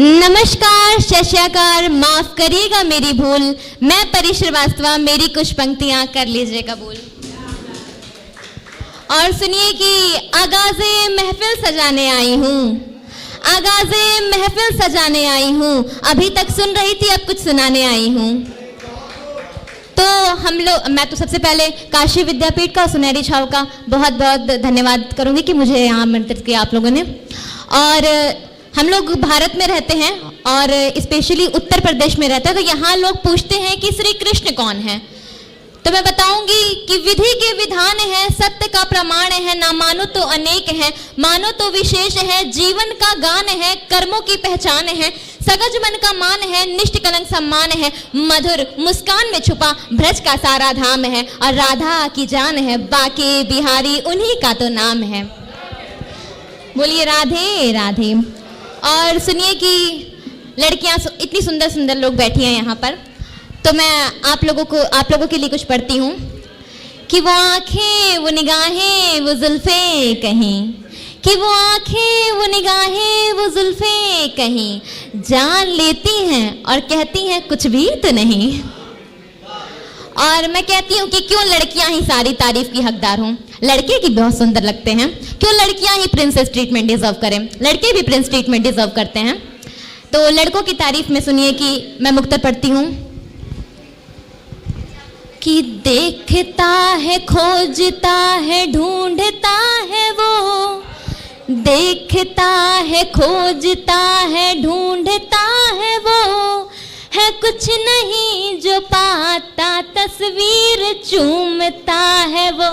नमस्कार, शश्याकार, माफ करिएगा मेरी भूल। मैं परी श्रीवास्तव, मेरी कुछ पंक्तियां कर लीजिए कबूल। और सुनिए कि आगाज़े महफिल सजाने आई हूँ, आगाज़े महफिल सजाने आई हूँ। अभी तक सुन रही थी, अब कुछ सुनाने आई हूँ। तो मैं तो सबसे पहले काशी विद्यापीठ का, सुनहरी छाव का बहुत बहुत धन्यवाद करूँगी कि मुझे यहाँ आमंत्रित किया आप लोगों ने। और हम लोग भारत में रहते हैं और स्पेशली उत्तर प्रदेश में रहते हैं, तो यहाँ लोग पूछते हैं कि श्री कृष्ण कौन है। तो मैं बताऊंगी कि विधि के विधान है, सत्य का प्रमाण है, ना मानो तो अनेक है, मानो तो विशेष है, जीवन का गान है, कर्मों की पहचान है, सगज मन का मान है, निष्ठ कलंक सम्मान है, मधुर मुस्कान में छुपा ब्रज का सारा धाम है, और राधा की जान है, बाकी बिहारी उन्हीं का तो नाम है। बोलिए राधे राधे। और सुनिए कि लड़कियां इतनी सुंदर सुंदर लोग बैठी हैं यहाँ पर, तो मैं आप लोगों के लिए कुछ पढ़ती हूँ कि वो आंखें वो निगाहें वो जुल्फे कहीं, कि वो आंखें वो निगाहें वो जुल्फे कहीं, जान लेती हैं और कहती हैं कुछ भी तो नहीं। और मैं कहती हूँ कि क्यों लड़कियां ही सारी तारीफ की हकदार हों। लड़के की बहुत सुंदर लगते हैं, क्यों लड़कियां ही प्रिंसेस ट्रीटमेंट डिजर्व करें, लड़के भी प्रिंस ट्रीटमेंट डिजर्व करते हैं। तो लड़कों की तारीफ में सुनिए कि मैं मुक्तर पढ़ती हूँ कि देखता है, खोजता है, ढूंढता है वो, देखता है, खोजता है, ढूंढता है वो, है कुछ नहीं जो पाता, तस्वीर चूमता है वो,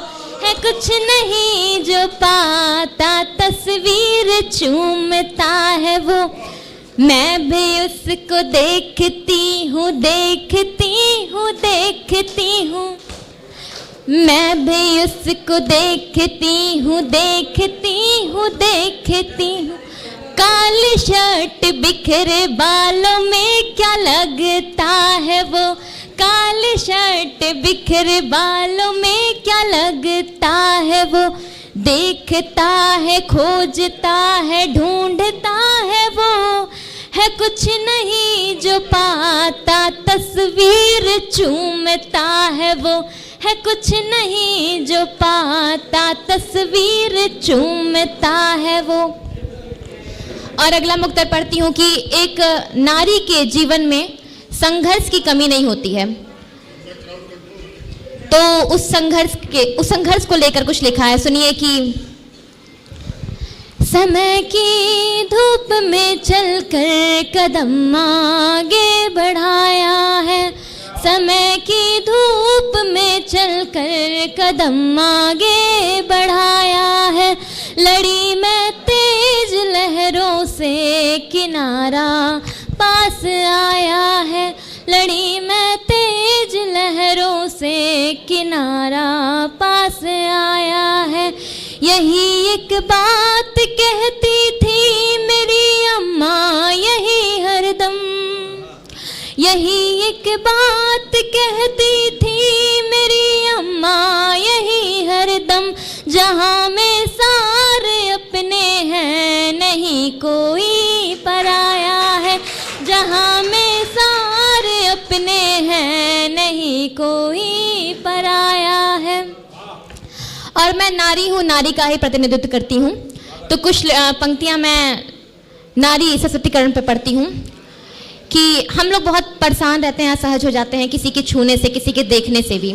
है कुछ नहीं जो पाता, तस्वीर चूमता है वो। मैं भी उसको देखती हूँ, देखती हूँ, देखती हूँ, मैं भी उसको देखती हूँ, देखती हूँ, देखती हूँ। काली शर्ट बिखरे बालों में क्या लगता है वो, काली शर्ट बिखरे बालों में क्या लगता है वो, देखता है, खोजता है, ढूंढता है वो, है कुछ नहीं जो पाता, तस्वीर चूमता है वो, है कुछ नहीं जो पाता, तस्वीर चूमता है वो। और अगला मुक्तर पढ़ती हूँ कि एक नारी के जीवन में संघर्ष की कमी नहीं होती है। तो उस संघर्ष को लेकर कुछ लिखा है, सुनिए कि समय की धूप में चलकर कदम आगे बढ़ाया है, समय की धूप में चलकर कदम आगे बढ़ाया है, लड़ी मैं तेज लहरों से किनारा पास आया है, लड़ी मैं तेज लहरों से किनारा पास आया है। यही एक बात कहती थी मेरी अम्मा यही हरदम, यही एक बात कहती थी मेरी अम्मा यही हरदम, जहाँ में सारे अपने हैं नहीं कोई पराया है, जहाँ में सारे अपने हैं नहीं कोई पराया है। और मैं नारी हूँ, नारी का ही प्रतिनिधित्व करती हूँ, तो कुछ पंक्तियाँ मैं नारी सशक्तिकरण पे पढ़ती हूँ कि हम लोग बहुत परेशान रहते हैं, असहज हो जाते हैं किसी के छूने से, किसी के देखने से भी।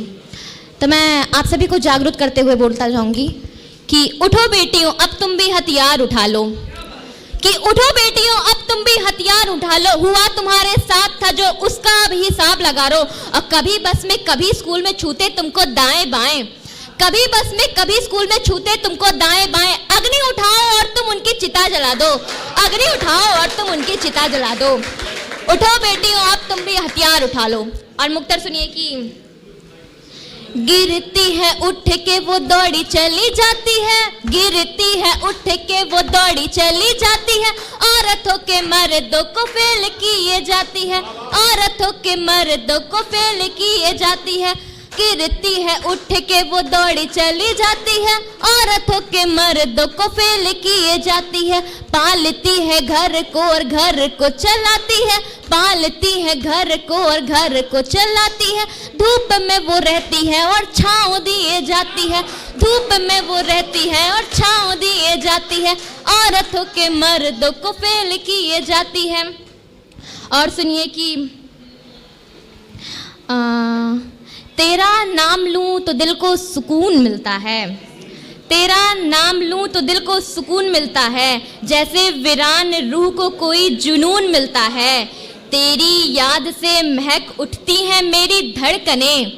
तो मैं आप सभी को जागरूक करते हुए बोलता जाऊंगी कि उठो बेटियों अब तुम भी हथियार उठा लो, कि उठो बेटियों अब तुम भी हथियार उठा लो, हुआ तुम्हारे साथ था जो उसका अब हिसाब लगा लो। और कभी बस में कभी स्कूल में छूते तुमको दाएं बाएं, कभी बस में कभी स्कूल में छूते तुमको दाएं बाएं, अग्नि उठाओ और तुम उनकी चिता जला दो, अग्नि उठाओ और तुम उनकी चिता जला दो। उठो बेटियों अब तुम भी हथियार उठा लो। और मुक्तर सुनिए कि गिरती है उठ के वो दौड़ी चली जाती है, गिरती है उठ के वो दौड़ी चली जाती है, औरतों के मर्दों को फेल किए जाती है, औरतों के मर्दों को फेल किए जाती है, गिरती है उठ के वो दौड़ी चली जाती है, औरतों के मर्दों को फेल किए जाती है, पालती है घर को और घर को चलाती है, पालती है घर को और घर को चलाती है, धूप में वो रहती है और छाँव दिए जाती है, धूप में वो रहती है और छाँव दिए जाती है, औरतों के मर्दों को फेल किए जाती है। और सुनिए कि तेरा नाम लूं तो दिल को सुकून मिलता है, तेरा नाम लूं तो दिल को सुकून मिलता है, जैसे वीरान रूह को कोई जुनून मिलता है, तेरी याद से महक उठती हैं मेरी धड़कनें,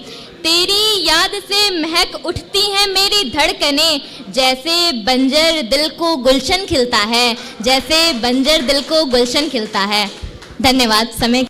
तेरी याद से महक उठती हैं मेरी धड़कनें, जैसे बंजर दिल को गुलशन खिलता है, जैसे बंजर दिल को गुलशन खिलता है। धन्यवाद। समय